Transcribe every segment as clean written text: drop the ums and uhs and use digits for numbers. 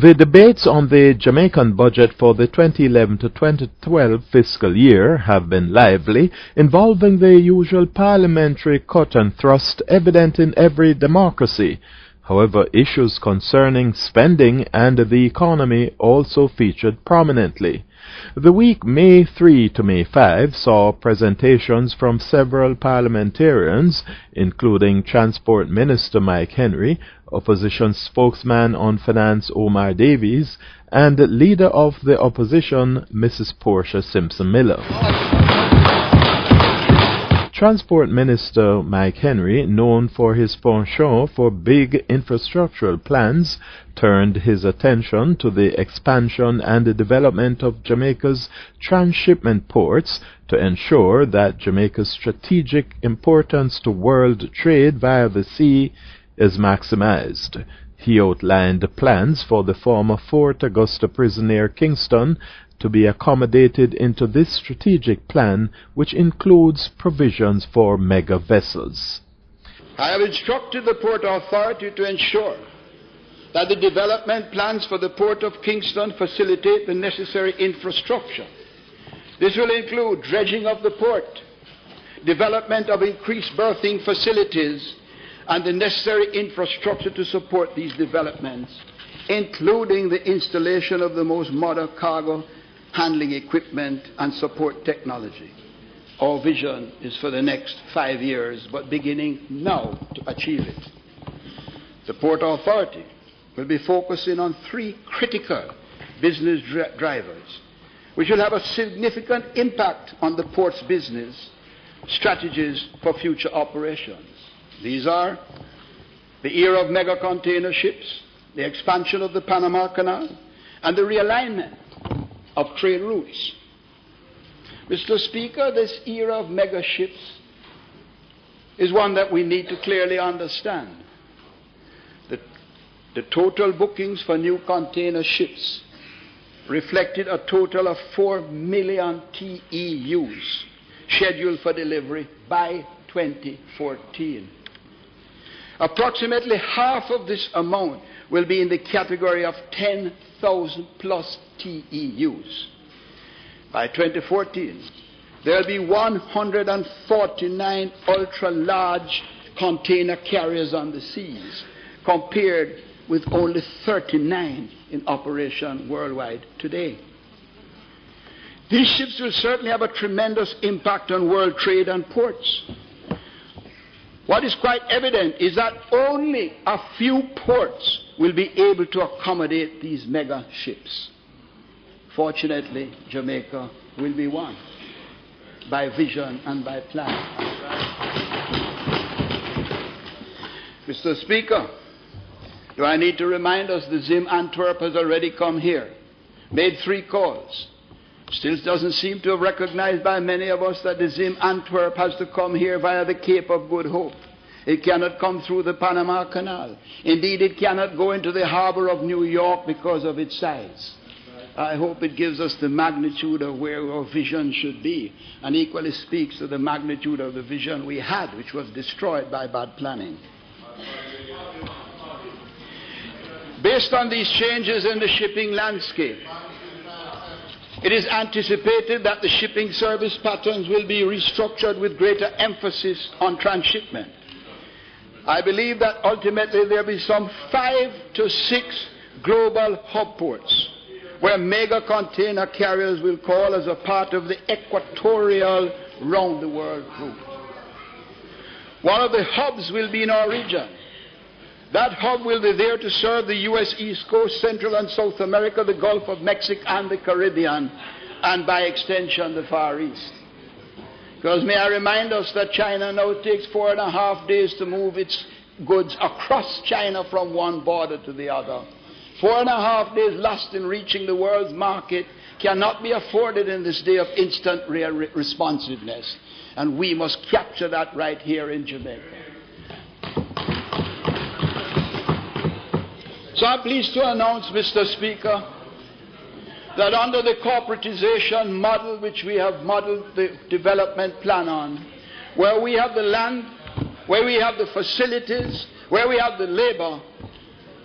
The debates on the Jamaican budget for the 2011 to 2012 fiscal year have been lively, involving the usual parliamentary cut and thrust evident in every democracy. However, issues concerning spending and the economy also featured prominently. The week May 3 to May 5 saw presentations from several parliamentarians, including Transport Minister Mike Henry, Opposition Spokesman on Finance Omar Davies, and Leader of the Opposition Mrs. Portia Simpson-Miller. Transport Minister Mike Henry, known for his penchant for big infrastructural plans, turned his attention to the expansion and the development of Jamaica's transshipment ports to ensure that Jamaica's strategic importance to world trade via the sea is maximized. He outlined plans for the former Fort Augusta prison near Kingston to be accommodated into this strategic plan, which includes provisions for mega vessels. I have instructed the Port Authority to ensure that the development plans for the Port of Kingston facilitate the necessary infrastructure. This will include dredging of the port, development of increased berthing facilities, and the necessary infrastructure to support these developments, including the installation of the most modern cargo handling equipment and support technology. Our vision is for the next 5 years, but beginning now to achieve it. The Port Authority will be focusing on 3 critical business drivers, which will have a significant impact on the port's business strategies for future operations. These are the era of mega container ships, the expansion of the Panama Canal, and the realignment of trade routes. Mr. Speaker, this era of mega ships is one that we need to clearly understand. The total bookings for new container ships reflected a total of 4 million TEUs scheduled for delivery by 2014. Approximately half of this amount will be in the category of 10,000 plus TEUs. By 2014, there will be 149 ultra-large container carriers on the seas, compared with only 39 in operation worldwide today. These ships will certainly have a tremendous impact on world trade and ports. What is quite evident is that only a few ports will be able to accommodate these mega ships. Fortunately, Jamaica will be one, by vision and by plan. Mr. Speaker, do I need to remind us the Zim Antwerp has already come here, made 3 calls. Still doesn't seem to have recognized by many of us that the Zim Antwerp has to come here via the Cape of Good Hope. It cannot come through the Panama Canal. Indeed, it cannot go into the harbor of New York because of its size. I hope it gives us the magnitude of where our vision should be, and equally speaks to the magnitude of the vision we had, which was destroyed by bad planning. Based on these changes in the shipping landscape, it is anticipated that the shipping service patterns will be restructured with greater emphasis on transshipment. I believe that ultimately there will be some 5 to 6 global hub ports where mega container carriers will call as a part of the equatorial round-the-world route. One of the hubs will be in our region. That hub will be there to serve the U.S. East Coast, Central and South America, the Gulf of Mexico and the Caribbean, and by extension the Far East. Because may I remind us that China now takes 4.5 days to move its goods across China from one border to the other. 4.5 days lost in reaching the world's market cannot be afforded in this day of instant responsiveness. And we must capture that right here in Jamaica. So I'm pleased to announce, Mr. Speaker, that under the corporatization model which we have modeled the development plan on, where we have the land, where we have the facilities, where we have the labor,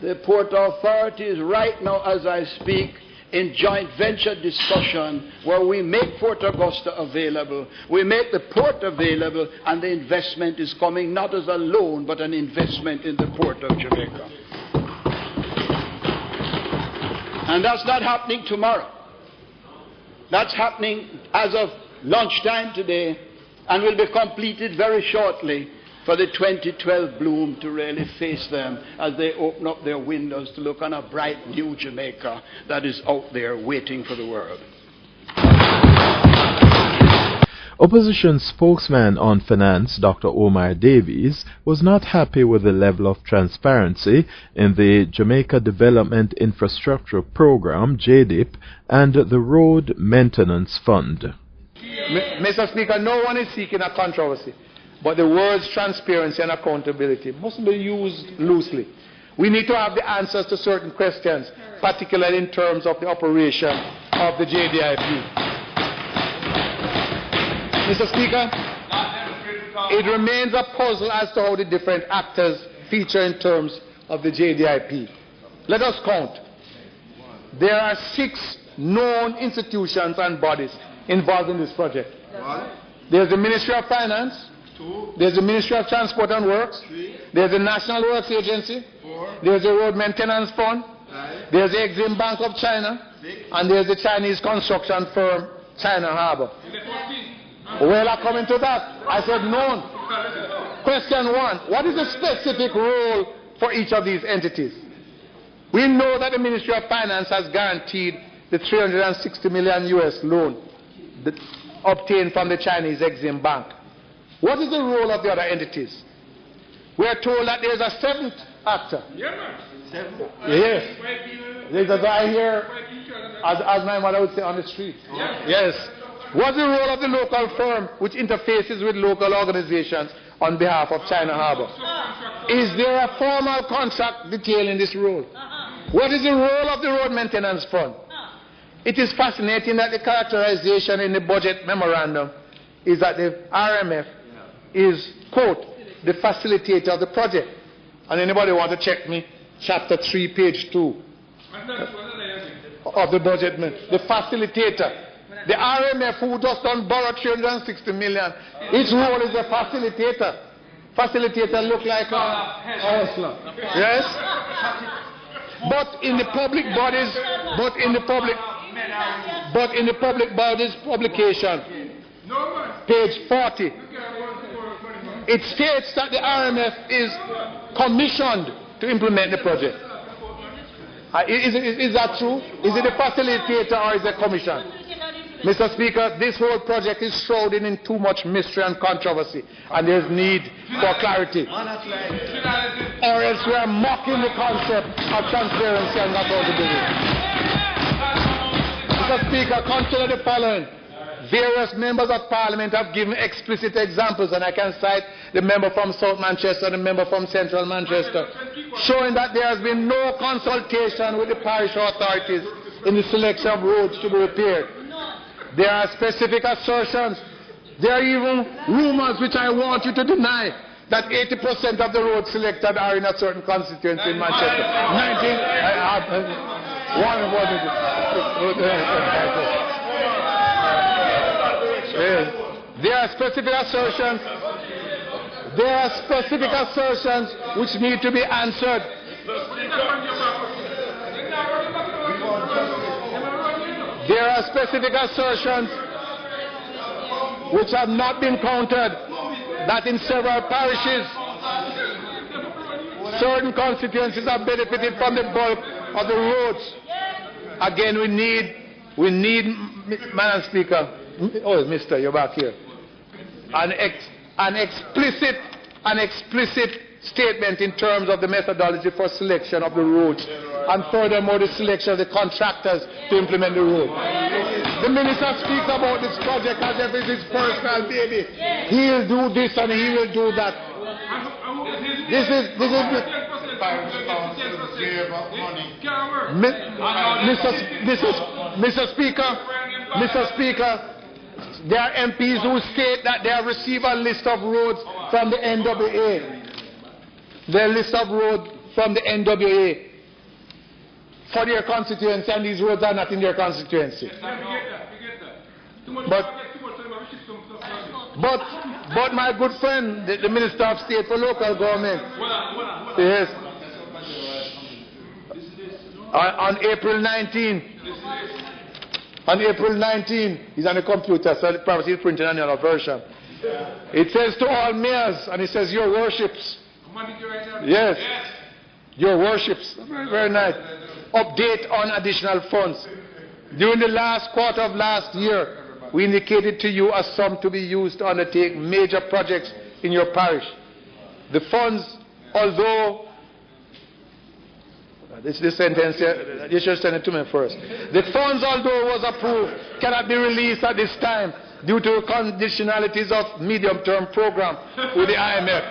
The Port Authority is right now, as I speak, in joint venture discussion where we make Port Augusta available, we make the port available, and the investment is coming not as a loan but an investment in the Port of Jamaica. And that's not happening tomorrow. That's happening as of lunchtime today and will be completed very shortly for the 2012 bloom to really face them as they open up their windows to look on a bright new Jamaica that is out there waiting for the world. Opposition spokesman on finance Dr. Omar Davies was not happy with the level of transparency in the Jamaica Development Infrastructure Program, JDIP, and the Road Maintenance Fund. Mr. Speaker, no one is seeking a controversy, but the words transparency and accountability mustn't be used loosely. We need to have the answers to certain questions, particularly in terms of the operation of the JDIP. Mr. Speaker, it remains a puzzle as to how the different actors feature in terms of the JDIP. Let us count. There are 6 known institutions and bodies involved in this project. There's the Ministry of Finance, there's the Ministry of Transport and Works, there's the National Works Agency, there's the Road Maintenance Fund, there's the Exim Bank of China, and there's the Chinese construction firm China Harbour. Well, I come into that. I said known. Question 1, what is the specific role for each of these entities? We know that the Ministry of Finance has guaranteed the $360 million US loan obtained from the Chinese Exim Bank. What is the role of the other entities? We are told that there is a 7th actor. Yes. There's a guy here, as my mother would say, on the street. Yes. What's the role of the local firm which interfaces with local organizations on behalf of China Harbour? Is there a formal contract detailing this role? What is the role of the Road Maintenance Fund? It is fascinating that the characterization in the budget memorandum is that the RMF is, quote, the facilitator of the project. And anybody want to check me? Chapter 3, page 2 of the budget, the facilitator. The RMF, who just don't borrow $360 million, its role is a facilitator. Facilitator look like a hustler. Yes? But in the public bodies, publication, page 40, it states that the RMF is commissioned to implement the project. Is that true? Is it a facilitator or is it a commission? Mr. Speaker, this whole project is shrouded in too much mystery and controversy, and there's need for clarity. Or else we are mocking the concept of transparency and accountability. Mr. Speaker, consider the following. Various members of Parliament have given explicit examples, and I can cite the member from South Manchester and the member from Central Manchester, showing that there has been no consultation with the parish authorities in the selection of roads to be repaired. There are specific assertions. There are even rumors which I want you to deny that 80% of the roads selected are in a certain constituency in Manchester. There are specific assertions. There are specific assertions which need to be answered. There are specific assertions which have not been counted that in several parishes, certain constituencies have benefited from the bulk of the roads. Again, we need, Madam Speaker, oh, Mister, you're back here, an explicit statement in terms of the methodology for selection of the roads, and furthermore the selection of the contractors to implement the road. The minister speaks about this project as if it's his personal baby. He'll do this and he will do that. This is Mr. Speaker, there are MPs who state that they have received a list of roads from the NWA. The list of roads from the NWA. for their constituency, and these roads are not in their constituency. But my good friend, the Minister of State for Local Government, yes, on April 19, he's on the computer, so probably he's printing another version. It says to all mayors, and it says, your worships. Yes, your worships. Very, very nice. Update on additional funds. During the last quarter of last year, we indicated to you a sum to be used to undertake major projects in your parish. The funds, although, this sentence here, you should send it to me first. The funds, although was approved, cannot be released at this time due to conditionalities of medium-term program with the IMF.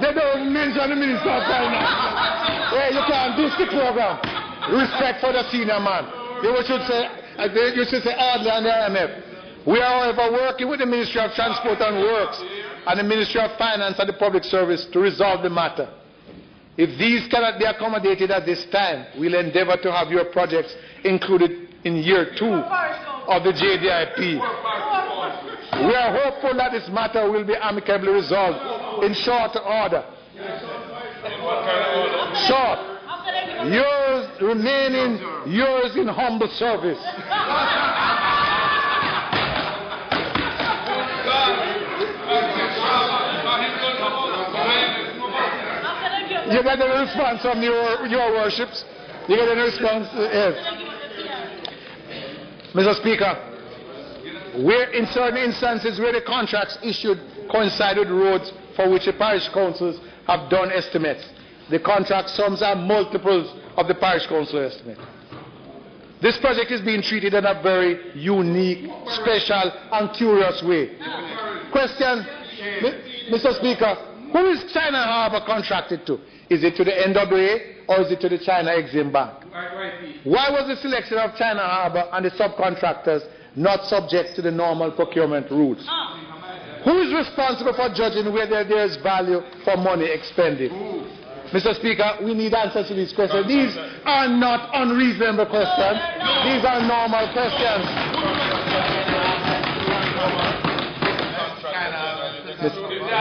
They don't mention the Minister of Finance. Hey, you can't diss the program. Respect for the senior man. You should say Adley and the IMF. We are, however, working with the Ministry of Transport and Works and the Ministry of Finance and the Public Service to resolve the matter. If these cannot be accommodated at this time, we'll endeavor to have your projects included in year 2 of the JDIP. We are hopeful that this matter will be amicably resolved in short order. Short. Yours remaining, yours in humble service. You get a response from your worships? You get a response? Yes. Mr. Speaker, where in certain instances where the contracts issued coincide with roads for which the parish councils have done estimates, the contract sums are multiples of the parish council estimate. This project is being treated in a very unique, special, and curious way. Question, Mr. Speaker, who is China Harbour contracted to? Is it to the NWA or is it to the China Exim Bank? Why was the selection of China Harbour and the subcontractors not subject to the normal procurement rules? Who is responsible for judging whether there is value for money expended? Mr. Speaker, we need answers to these questions. These are not unreasonable questions. These are normal questions.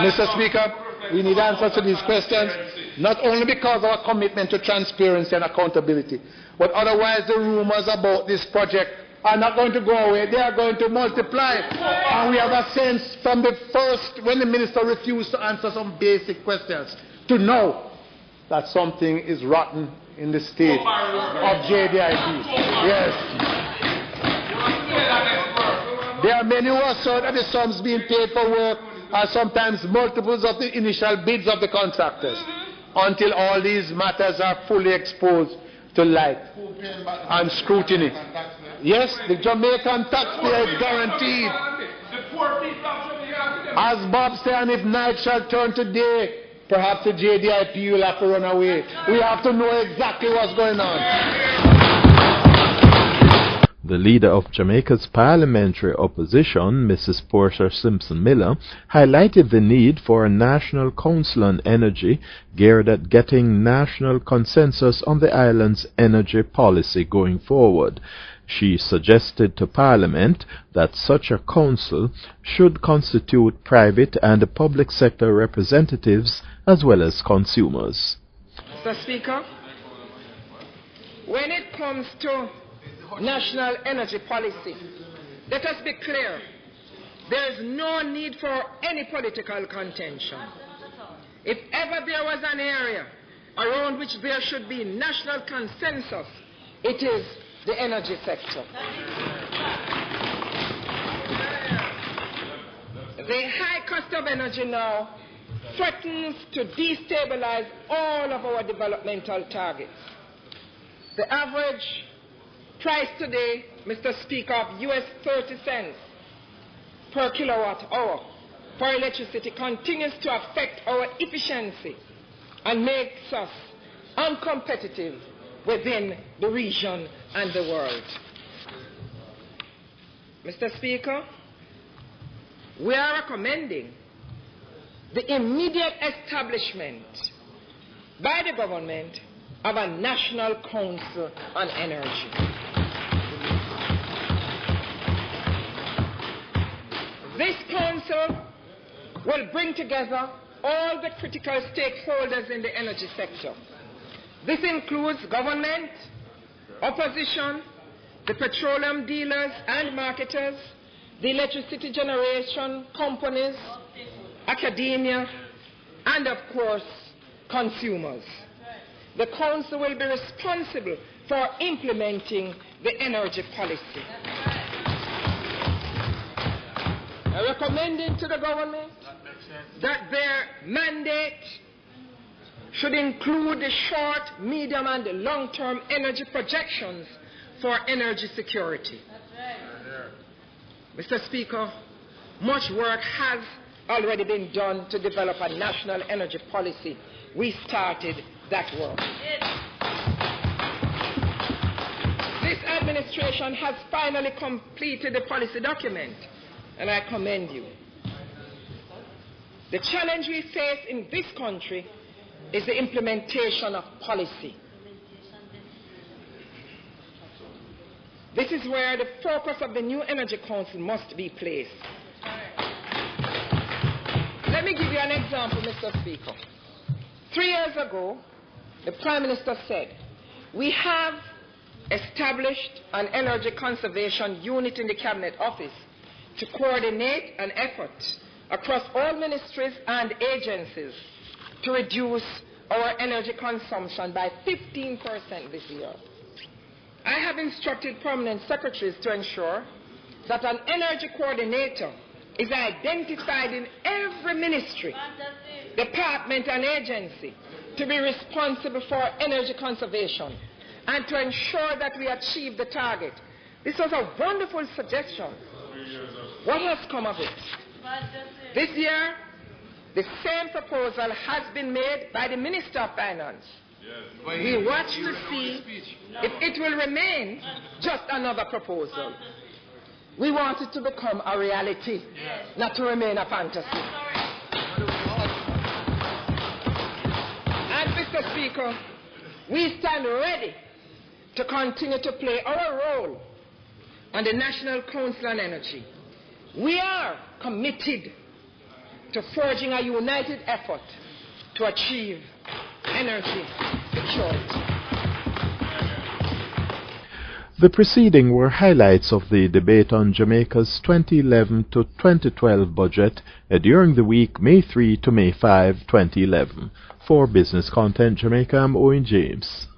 Mr. Speaker, we need answers to these questions, not only because of our commitment to transparency and accountability, but otherwise the rumors about this project are not going to go away. They are going to multiply. And we have a sense from the first, when the minister refused to answer some basic questions, to know that something is rotten in the state of JDIP. Yes. There are many who assert that the sums being paid for work are sometimes multiples of the initial bids of the contractors, until all these matters are fully exposed to light and scrutiny. Yes, the Jamaican taxpayer is guaranteed. As Bob said, and if night shall turn to day, perhaps the JDIP will have to run away. We have to know exactly what's going on. The leader of Jamaica's parliamentary opposition, Mrs. Portia Simpson Miller, highlighted the need for a national council on energy geared at getting national consensus on the island's energy policy going forward. She suggested to Parliament that such a council should constitute private and public sector representatives as well as consumers. Mr. Speaker, when it comes to national energy policy, let us be clear, there is no need for any political contention. If ever there was an area around which there should be national consensus, it is the energy sector. The high cost of energy now threatens to destabilize all of our developmental targets. The average price today, Mr. Speaker, of US 30 cents per kilowatt hour for electricity continues to affect our efficiency and makes us uncompetitive within the region and the world. Mr. Speaker, we are recommending the immediate establishment by the government of a National Council on Energy. This council will bring together all the critical stakeholders in the energy sector. This includes government, opposition, the petroleum dealers and marketers, the electricity generation companies, academia, and of course, consumers. The Council will be responsible for implementing the energy policy. Recommending to the government that their mandate should include the short, medium, and long-term energy projections for energy security. Mr. Speaker, much work has already been done to develop a national energy policy. We started that work. This administration has finally completed the policy document, and I commend you. The challenge we face in this country is the implementation of policy. This is where the focus of the new Energy Council must be placed. Let me give you an example, Mr. Speaker. 3 years ago, the Prime Minister said, we have established an energy conservation unit in the Cabinet Office to coordinate an effort across all ministries and agencies to reduce our energy consumption by 15% this year. I have instructed permanent secretaries to ensure that an energy coordinator is identified in every ministry, department, and agency to be responsible for energy conservation and to ensure that we achieve the target. This was a wonderful suggestion. What has come of it? This year, the same proposal has been made by the Minister of Finance. We watch to see if it will remain just another proposal. We want it to become a reality, not to remain a fantasy. And Mr. Speaker, we stand ready to continue to play our role on the National Council on Energy. We are committed to forging a united effort to achieve energy security. The preceding were highlights of the debate on Jamaica's 2011 to 2012 budget during the week May 3 to May 5, 2011. For Business Content Jamaica, I'm Owen James.